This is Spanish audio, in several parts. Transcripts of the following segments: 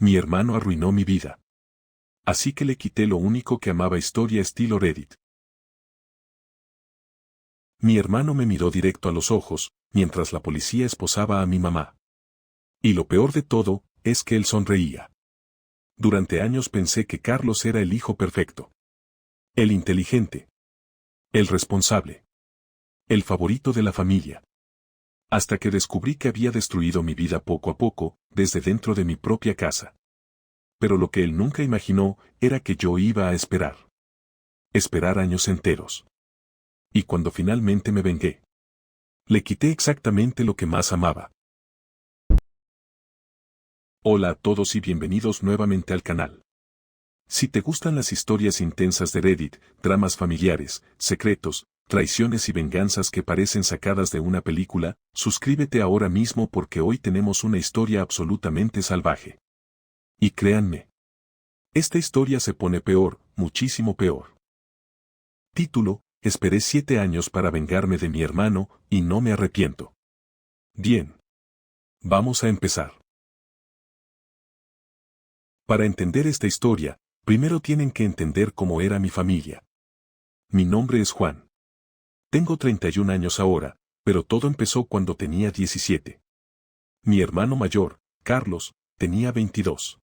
Mi hermano arruinó mi vida. Así que le quité lo único que amaba, historia estilo Reddit. Mi hermano me miró directo a los ojos, mientras la policía esposaba a mi mamá. Y lo peor de todo, es que él sonreía. Durante años pensé que Carlos era el hijo perfecto. El inteligente. El responsable. El favorito de la familia. Hasta que descubrí que había destruido mi vida poco a poco, desde dentro de mi propia casa. Pero lo que él nunca imaginó, era que yo iba a esperar. Esperar años enteros. Y cuando finalmente me vengué, le quité exactamente lo que más amaba. Hola a todos y bienvenidos nuevamente al canal. Si te gustan las historias intensas de Reddit, dramas familiares, secretos, traiciones y venganzas que parecen sacadas de una película, suscríbete ahora mismo porque hoy tenemos una historia absolutamente salvaje. Y créanme, esta historia se pone peor, muchísimo peor. Título: Esperé 7 años para vengarme de mi hermano, y no me arrepiento. Bien. Vamos a empezar. Para entender esta historia, primero tienen que entender cómo era mi familia. Mi nombre es Juan. Tengo 31 años ahora, pero todo empezó cuando tenía 17. Mi hermano mayor, Carlos, tenía 22.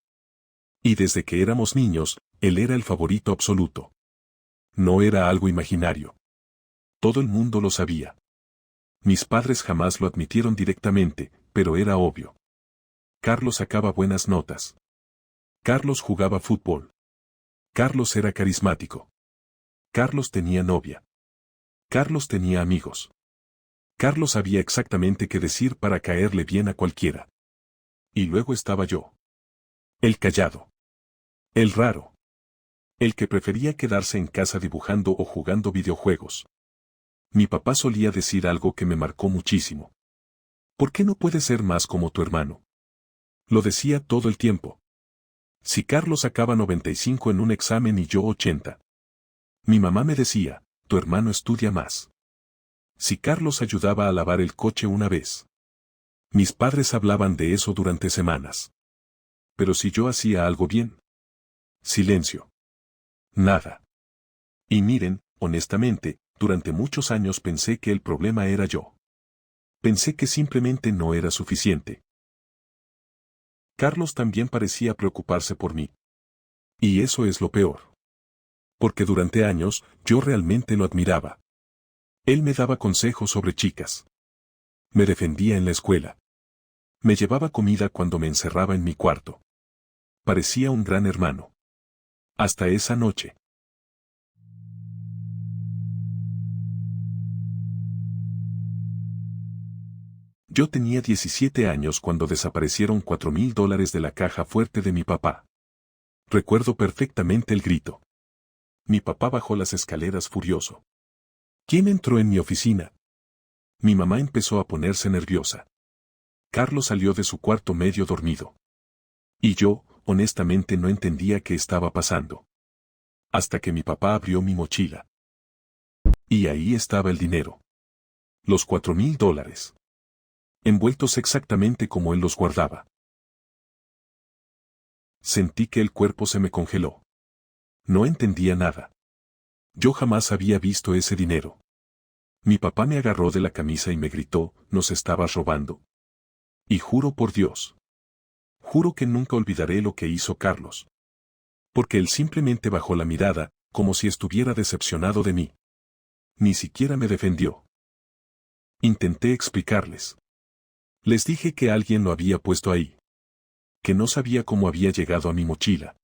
Y desde que éramos niños, él era el favorito absoluto. No era algo imaginario. Todo el mundo lo sabía. Mis padres jamás lo admitieron directamente, pero era obvio. Carlos sacaba buenas notas. Carlos jugaba fútbol. Carlos era carismático. Carlos tenía novia. Carlos tenía amigos. Carlos sabía exactamente qué decir para caerle bien a cualquiera. Y luego estaba yo. El callado. El raro. El que prefería quedarse en casa dibujando o jugando videojuegos. Mi papá solía decir algo que me marcó muchísimo. ¿Por qué no puedes ser más como tu hermano? Lo decía todo el tiempo. Si Carlos sacaba 95 en un examen y yo 80. Mi mamá me decía, tu hermano estudia más. Si Carlos ayudaba a lavar el coche una vez. Mis padres hablaban de eso durante semanas. Pero si yo hacía algo bien. Silencio. Nada. Y miren, honestamente, durante muchos años pensé que el problema era yo. Pensé que simplemente no era suficiente. Carlos también parecía preocuparse por mí. Y eso es lo peor. Porque durante años, yo realmente lo admiraba. Él me daba consejos sobre chicas. Me defendía en la escuela. Me llevaba comida cuando me encerraba en mi cuarto. Parecía un gran hermano. Hasta esa noche. Yo tenía 17 años cuando desaparecieron $4,000 de la caja fuerte de mi papá. Recuerdo perfectamente el grito. Mi papá bajó las escaleras furioso. ¿Quién entró en mi oficina? Mi mamá empezó a ponerse nerviosa. Carlos salió de su cuarto medio dormido. Y yo, honestamente, no entendía qué estaba pasando. Hasta que mi papá abrió mi mochila. Y ahí estaba el dinero. Los $4,000. Envueltos exactamente como él los guardaba. Sentí que el cuerpo se me congeló. No entendía nada. Yo jamás había visto ese dinero. Mi papá me agarró de la camisa y me gritó, ¿nos estabas robando? Y juro por Dios. Juro que nunca olvidaré lo que hizo Carlos. Porque él simplemente bajó la mirada, como si estuviera decepcionado de mí. Ni siquiera me defendió. Intenté explicarles. Les dije que alguien lo había puesto ahí. Que no sabía cómo había llegado a mi mochila.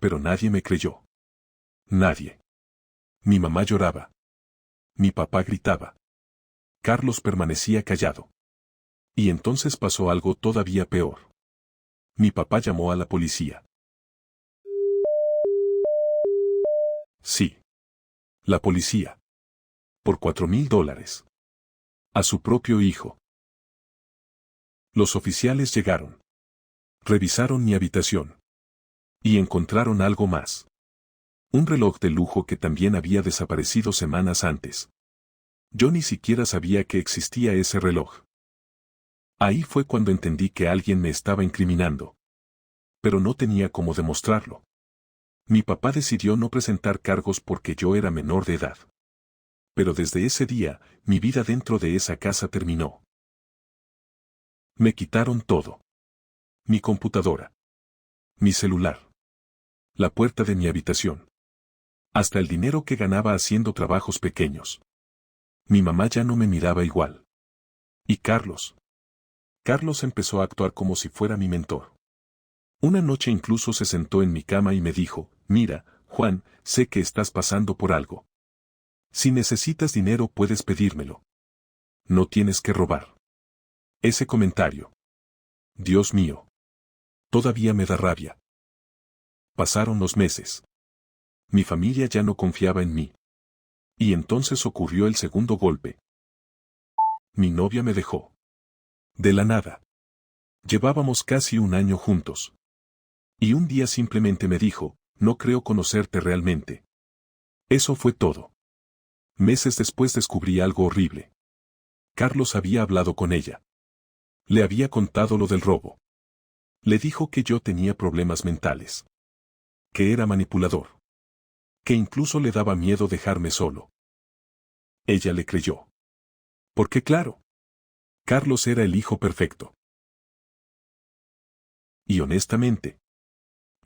Pero nadie me creyó. Nadie. Mi mamá lloraba. Mi papá gritaba. Carlos permanecía callado. Y entonces pasó algo todavía peor. Mi papá llamó a la policía. Sí. La policía. Por $4,000. A su propio hijo. Los oficiales llegaron. Revisaron mi habitación. Y encontraron algo más. Un reloj de lujo que también había desaparecido semanas antes. Yo ni siquiera sabía que existía ese reloj. Ahí fue cuando entendí que alguien me estaba incriminando. Pero no tenía cómo demostrarlo. Mi papá decidió no presentar cargos porque yo era menor de edad. Pero desde ese día, mi vida dentro de esa casa terminó. Me quitaron todo. Mi computadora. Mi celular. La puerta de mi habitación. Hasta el dinero que ganaba haciendo trabajos pequeños. Mi mamá ya no me miraba igual. Y Carlos. Carlos empezó a actuar como si fuera mi mentor. Una noche incluso se sentó en mi cama y me dijo, mira, Juan, sé que estás pasando por algo. Si necesitas dinero puedes pedírmelo. No tienes que robar. Ese comentario. Dios mío. Todavía me da rabia. Pasaron los meses. Mi familia ya no confiaba en mí. Y entonces ocurrió el segundo golpe. Mi novia me dejó. De la nada. Llevábamos casi un año juntos. Y un día simplemente me dijo, no creo conocerte realmente. Eso fue todo. Meses después descubrí algo horrible. Carlos había hablado con ella. Le había contado lo del robo. Le dijo que yo tenía problemas mentales. Que era manipulador. Que incluso le daba miedo dejarme solo. Ella le creyó. Porque claro, Carlos era el hijo perfecto. Y honestamente,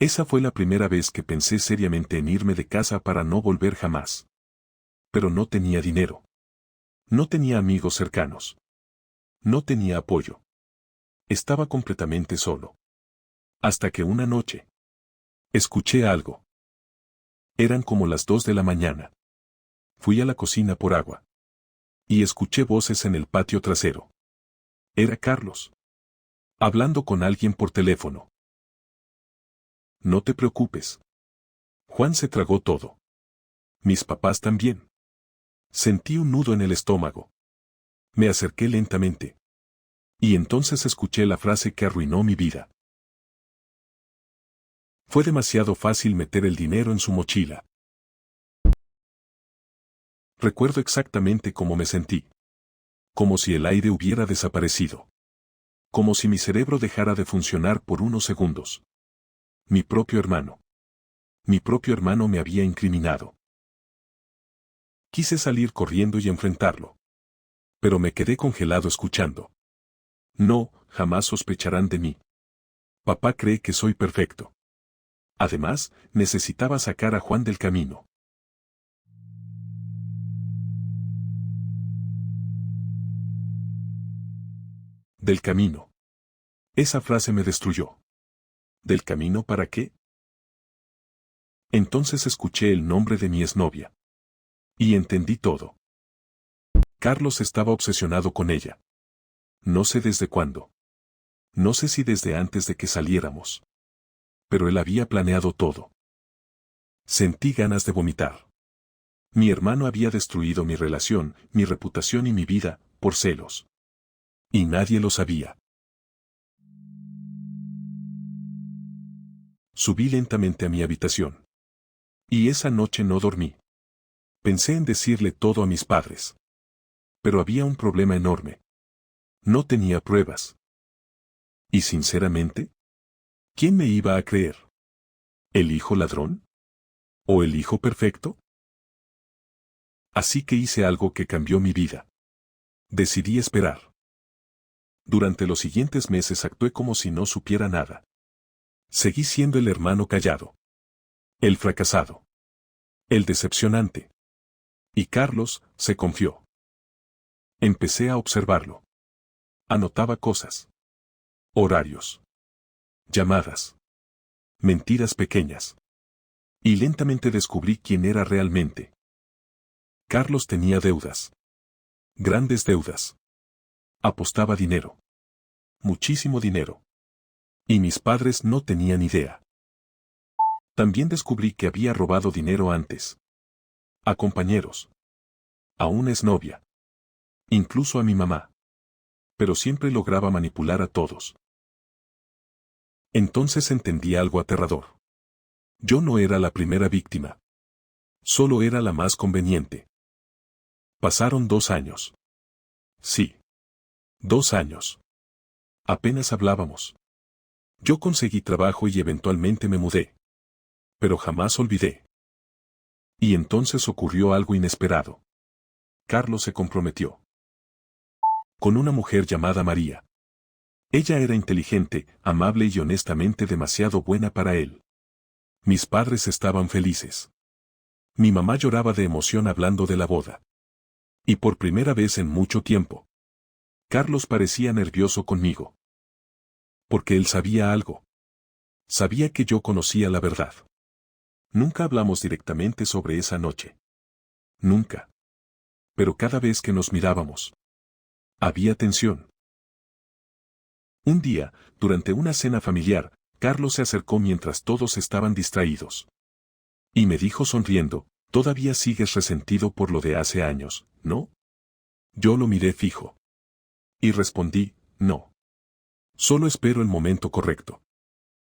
esa fue la primera vez que pensé seriamente en irme de casa para no volver jamás. Pero no tenía dinero. No tenía amigos cercanos. No tenía apoyo. Estaba completamente solo. Hasta que una noche escuché algo. Eran como las 2 de la mañana. Fui a la cocina por agua. Y escuché voces en el patio trasero. Era Carlos. Hablando con alguien por teléfono. No te preocupes. Juan se tragó todo. Mis papás también. Sentí un nudo en el estómago. Me acerqué lentamente. Y entonces escuché la frase que arruinó mi vida. Fue demasiado fácil meter el dinero en su mochila. Recuerdo exactamente cómo me sentí. Como si el aire hubiera desaparecido. Como si mi cerebro dejara de funcionar por unos segundos. Mi propio hermano. Mi propio hermano me había incriminado. Quise salir corriendo y enfrentarlo. Pero me quedé congelado escuchando. No, jamás sospecharán de mí. Papá cree que soy perfecto. Además, necesitaba sacar a Juan del camino. Del camino. Esa frase me destruyó. ¿Del camino para qué? Entonces escuché el nombre de mi exnovia. Y entendí todo. Carlos estaba obsesionado con ella. No sé desde cuándo. No sé si desde antes de que saliéramos. Pero él había planeado todo. Sentí ganas de vomitar. Mi hermano había destruido mi relación, mi reputación y mi vida, por celos. Y nadie lo sabía. Subí lentamente a mi habitación. Y esa noche no dormí. Pensé en decirle todo a mis padres. Pero había un problema enorme. No tenía pruebas. Y sinceramente, ¿quién me iba a creer? ¿El hijo ladrón? ¿O el hijo perfecto? Así que hice algo que cambió mi vida. Decidí esperar. Durante los siguientes meses actué como si no supiera nada. Seguí siendo el hermano callado. El fracasado. El decepcionante. Y Carlos se confió. Empecé a observarlo. Anotaba cosas. Horarios. Llamadas. Mentiras pequeñas. Y lentamente descubrí quién era realmente. Carlos tenía deudas. Grandes deudas. Apostaba dinero. Muchísimo dinero. Y mis padres no tenían idea. También descubrí que había robado dinero antes. A compañeros. A una exnovia. Incluso a mi mamá. Pero siempre lograba manipular a todos. Entonces entendí algo aterrador. Yo no era la primera víctima. Solo era la más conveniente. Pasaron 2 años. Sí. 2 años. Apenas hablábamos. Yo conseguí trabajo y eventualmente me mudé. Pero jamás olvidé. Y entonces ocurrió algo inesperado. Carlos se comprometió con una mujer llamada María. Ella era inteligente, amable y honestamente demasiado buena para él. Mis padres estaban felices. Mi mamá lloraba de emoción hablando de la boda. Y por primera vez en mucho tiempo, Carlos parecía nervioso conmigo. Porque él sabía algo. Sabía que yo conocía la verdad. Nunca hablamos directamente sobre esa noche. Nunca. Pero cada vez que nos mirábamos, había tensión. Un día, durante una cena familiar, Carlos se acercó mientras todos estaban distraídos. Y me dijo sonriendo, «Todavía sigues resentido por lo de hace años, ¿no?» Yo lo miré fijo. Y respondí, «No. Solo espero el momento correcto».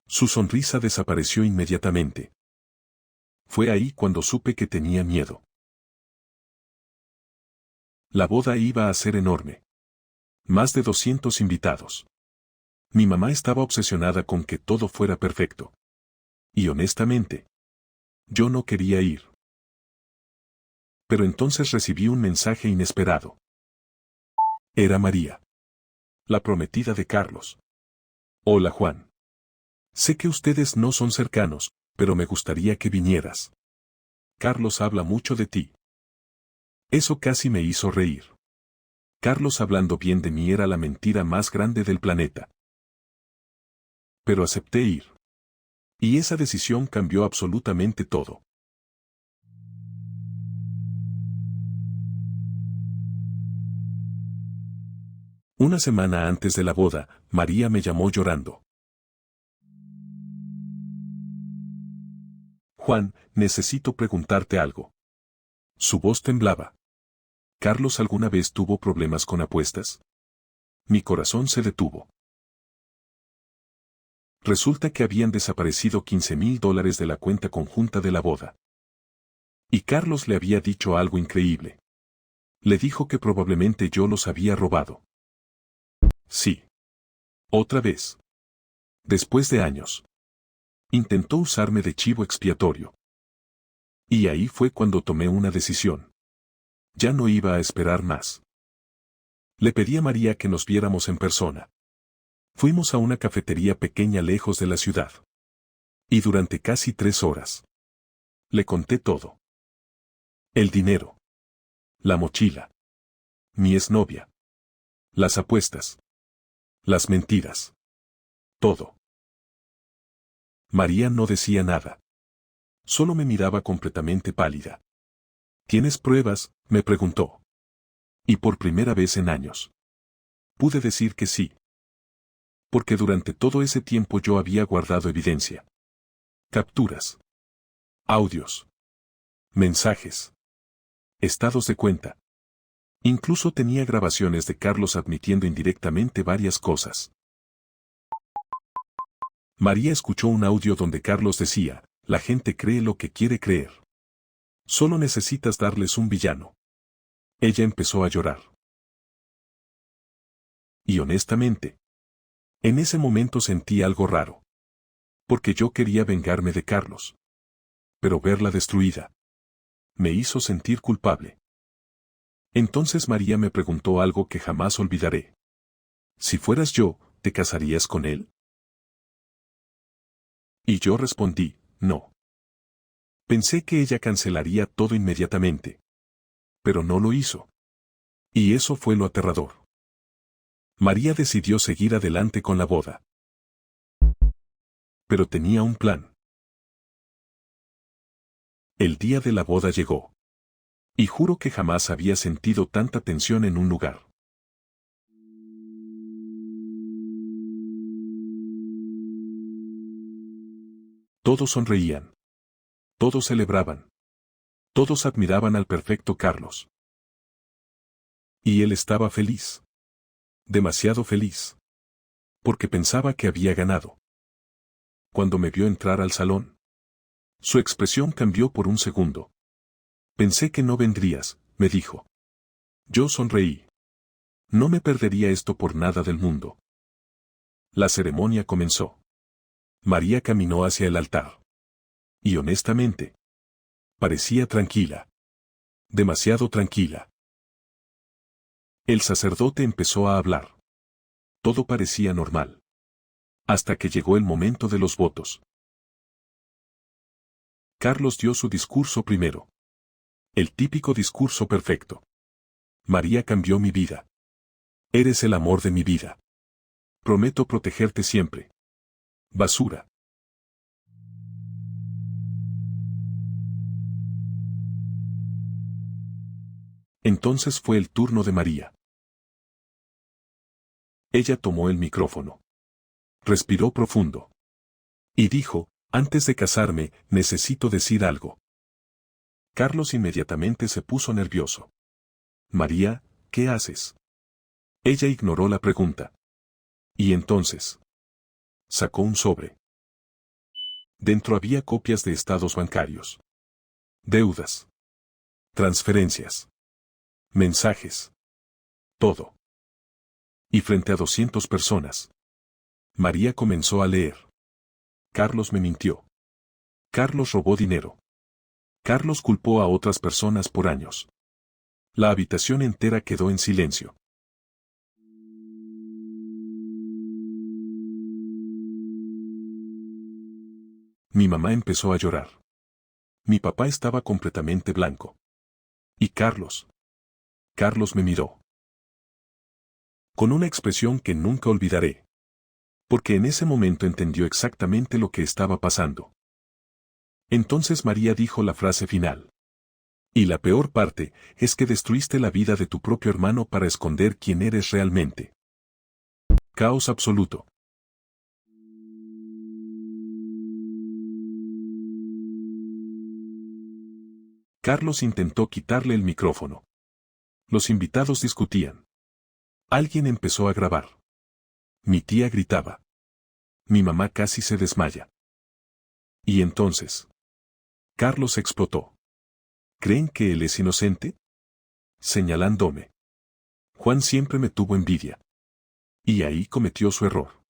Su sonrisa desapareció inmediatamente. Fue ahí cuando supe que tenía miedo. La boda iba a ser enorme. Más de 200 invitados. Mi mamá estaba obsesionada con que todo fuera perfecto. Y honestamente, yo no quería ir. Pero entonces recibí un mensaje inesperado. Era María, la prometida de Carlos. Hola Juan. Sé que ustedes no son cercanos, pero me gustaría que vinieras. Carlos habla mucho de ti. Eso casi me hizo reír. Carlos hablando bien de mí era la mentira más grande del planeta. Pero acepté ir. Y esa decisión cambió absolutamente todo. Una semana antes de la boda, María me llamó llorando. Juan, necesito preguntarte algo. Su voz temblaba. ¿Carlos alguna vez tuvo problemas con apuestas? Mi corazón se detuvo. Resulta que habían desaparecido $15,000 de la cuenta conjunta de la boda. Y Carlos le había dicho algo increíble. Le dijo que probablemente yo los había robado. Sí. Otra vez. Después de años. Intentó usarme de chivo expiatorio. Y ahí fue cuando tomé una decisión. Ya no iba a esperar más. Le pedí a María que nos viéramos en persona. Fuimos a una cafetería pequeña lejos de la ciudad. Y durante casi 3 horas. Le conté todo. El dinero. La mochila. Mi exnovia. Las apuestas. Las mentiras. Todo. María no decía nada. Solo me miraba completamente pálida. ¿Tienes pruebas?, me preguntó. Y por primera vez en años. Pude decir que sí. Porque durante todo ese tiempo yo había guardado evidencia. Capturas. Audios. Mensajes. Estados de cuenta. Incluso tenía grabaciones de Carlos admitiendo indirectamente varias cosas. María escuchó un audio donde Carlos decía, la gente cree lo que quiere creer. Solo necesitas darles un villano. Ella empezó a llorar. Y honestamente, en ese momento sentí algo raro. Porque yo quería vengarme de Carlos. Pero verla destruida me hizo sentir culpable. Entonces María me preguntó algo que jamás olvidaré. Si fueras yo, ¿te casarías con él? Y yo respondí, no. Pensé que ella cancelaría todo inmediatamente. Pero no lo hizo. Y eso fue lo aterrador. María decidió seguir adelante con la boda. Pero tenía un plan. El día de la boda llegó. Y juro que jamás había sentido tanta tensión en un lugar. Todos sonreían. Todos celebraban. Todos admiraban al perfecto Carlos. Y él estaba feliz. Demasiado feliz. Porque pensaba que había ganado. Cuando me vio entrar al salón, su expresión cambió por un segundo. Pensé que no vendrías, me dijo. Yo sonreí. No me perdería esto por nada del mundo. La ceremonia comenzó. María caminó hacia el altar. Y honestamente, parecía tranquila. Demasiado tranquila. El sacerdote empezó a hablar. Todo parecía normal. Hasta que llegó el momento de los votos. Carlos dio su discurso primero. El típico discurso perfecto. María cambió mi vida. Eres el amor de mi vida. Prometo protegerte siempre. Basura. Entonces fue el turno de María. Ella tomó el micrófono. Respiró profundo. Y dijo, antes de casarme, necesito decir algo. Carlos inmediatamente se puso nervioso. María, ¿qué haces? Ella ignoró la pregunta. Y entonces, sacó un sobre. Dentro había copias de estados bancarios. Deudas. Transferencias. Mensajes. Todo. Y frente a 200 personas. María comenzó a leer. Carlos me mintió. Carlos robó dinero. Carlos culpó a otras personas por años. La habitación entera quedó en silencio. Mi mamá empezó a llorar. Mi papá estaba completamente blanco. Y Carlos. Carlos me miró. Con una expresión que nunca olvidaré. Porque en ese momento entendió exactamente lo que estaba pasando. Entonces María dijo la frase final. Y la peor parte es que destruiste la vida de tu propio hermano para esconder quién eres realmente. Caos absoluto. Carlos intentó quitarle el micrófono. Los invitados discutían. Alguien empezó a grabar. Mi tía gritaba. Mi mamá casi se desmaya. Y entonces, Carlos explotó. ¿Creen que él es inocente? Señalándome. Juan siempre me tuvo envidia. Y ahí cometió su error.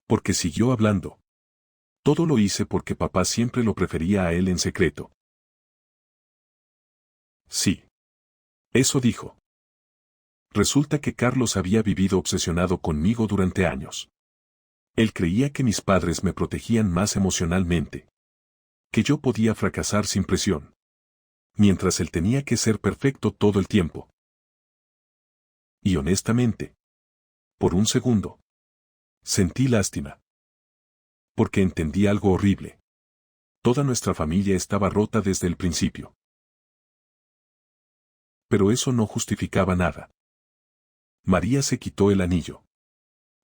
Porque siguió hablando. Todo lo hice porque papá siempre lo prefería a él en secreto. Sí. Eso dijo. Resulta que Carlos había vivido obsesionado conmigo durante años. Él creía que mis padres me protegían más emocionalmente. Que yo podía fracasar sin presión. Mientras él tenía que ser perfecto todo el tiempo. Y honestamente, por un segundo, sentí lástima. Porque entendí algo horrible. Toda nuestra familia estaba rota desde el principio. Pero eso no justificaba nada. María se quitó el anillo.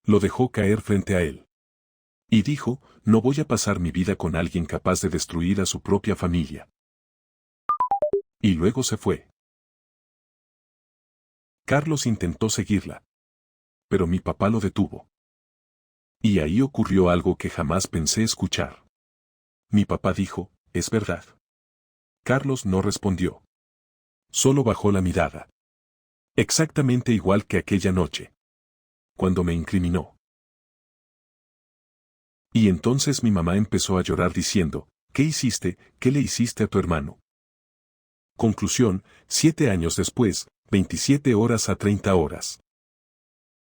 Lo dejó caer frente a él. Y dijo, no voy a pasar mi vida con alguien capaz de destruir a su propia familia. Y luego se fue. Carlos intentó seguirla. Pero mi papá lo detuvo. Y ahí ocurrió algo que jamás pensé escuchar. Mi papá dijo, es verdad. Carlos no respondió. Solo bajó la mirada. Exactamente igual que aquella noche. Cuando me incriminó. Y entonces mi mamá empezó a llorar diciendo, ¿qué hiciste? ¿Qué le hiciste a tu hermano? Conclusión, 7 años después, 27 horas a 30 horas.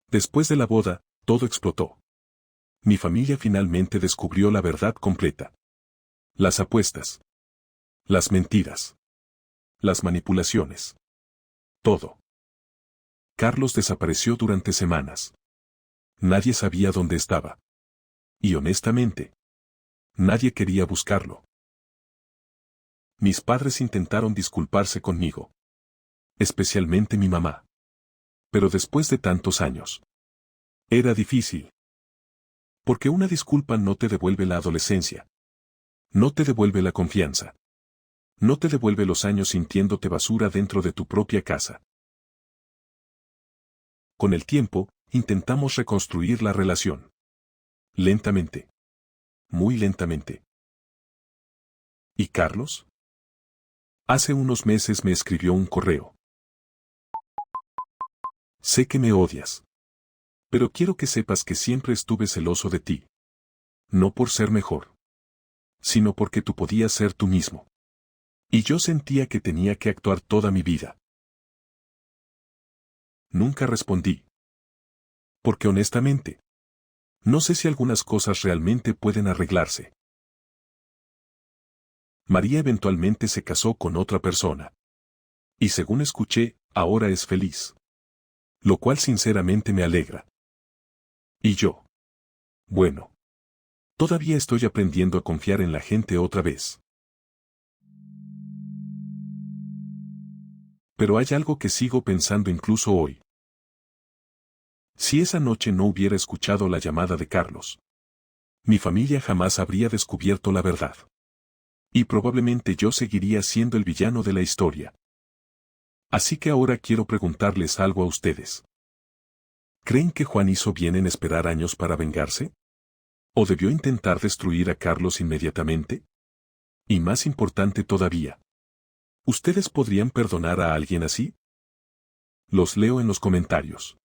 Después de la boda, todo explotó. Mi familia finalmente descubrió la verdad completa. Las apuestas. Las mentiras. Las manipulaciones. Todo. Carlos desapareció durante semanas. Nadie sabía dónde estaba. Y honestamente, nadie quería buscarlo. Mis padres intentaron disculparse conmigo. Especialmente mi mamá. Pero después de tantos años. Era difícil. Porque una disculpa no te devuelve la adolescencia. No te devuelve la confianza. No te devuelve los años sintiéndote basura dentro de tu propia casa. Con el tiempo, intentamos reconstruir la relación. Lentamente. Muy lentamente. ¿Y Carlos? Hace unos meses me escribió un correo. Sé que me odias. Pero quiero que sepas que siempre estuve celoso de ti. No por ser mejor, sino porque tú podías ser tú mismo. Y yo sentía que tenía que actuar toda mi vida. Nunca respondí. Porque honestamente, no sé si algunas cosas realmente pueden arreglarse. María eventualmente se casó con otra persona. Y según escuché, ahora es feliz. Lo cual sinceramente me alegra. ¿Y yo? Bueno. Todavía estoy aprendiendo a confiar en la gente otra vez. Pero hay algo que sigo pensando incluso hoy. Si esa noche no hubiera escuchado la llamada de Carlos, mi familia jamás habría descubierto la verdad. Y probablemente yo seguiría siendo el villano de la historia. Así que ahora quiero preguntarles algo a ustedes. ¿Creen que Juan hizo bien en esperar años para vengarse? ¿O debió intentar destruir a Carlos inmediatamente? Y más importante todavía, ¿ustedes podrían perdonar a alguien así? Los leo en los comentarios.